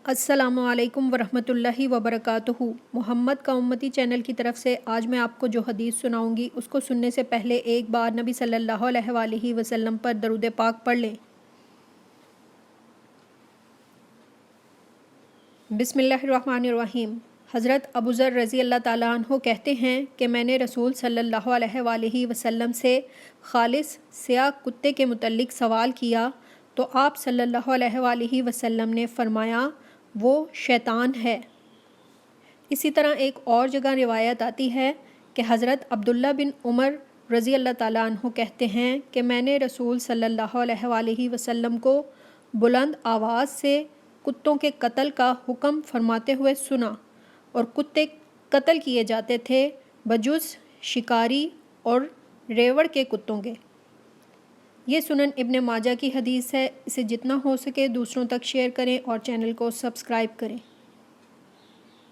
السلام علیکم ورحمۃ اللہ وبرکاتہ۔ محمد کا امتی چینل کی طرف سے آج میں آپ کو جو حدیث سناؤں گی اس کو سننے سے پہلے ایک بار نبی صلی اللہ علیہ وآلہ وسلم پر درود پاک پڑھ لیں۔ بسم اللہ الرحمن الرحیم۔ حضرت ابو ذر رضی اللہ تعالیٰ عنہ کہتے ہیں کہ میں نے رسول صلی اللہ علیہ وآلہ وسلم سے خالص سیاہ کتے کے متعلق سوال کیا تو آپ صلی اللہ علیہ وآلہ وسلم نے فرمایا وہ شیطان ہے۔ اسی طرح ایک اور جگہ روایت آتی ہے کہ حضرت عبداللہ بن عمر رضی اللہ تعالیٰ عنہ کہتے ہیں کہ میں نے رسول صلی اللہ علیہ وآلہ وسلم کو بلند آواز سے کتوں کے قتل کا حکم فرماتے ہوئے سنا، اور کتے قتل کیے جاتے تھے بجز شکاری اور ریوڑ کے کتوں کے۔ یہ سنن ابن ماجہ کی حدیث ہے۔ اسے جتنا ہو سکے دوسروں تک شیئر کریں اور چینل کو سبسکرائب کریں۔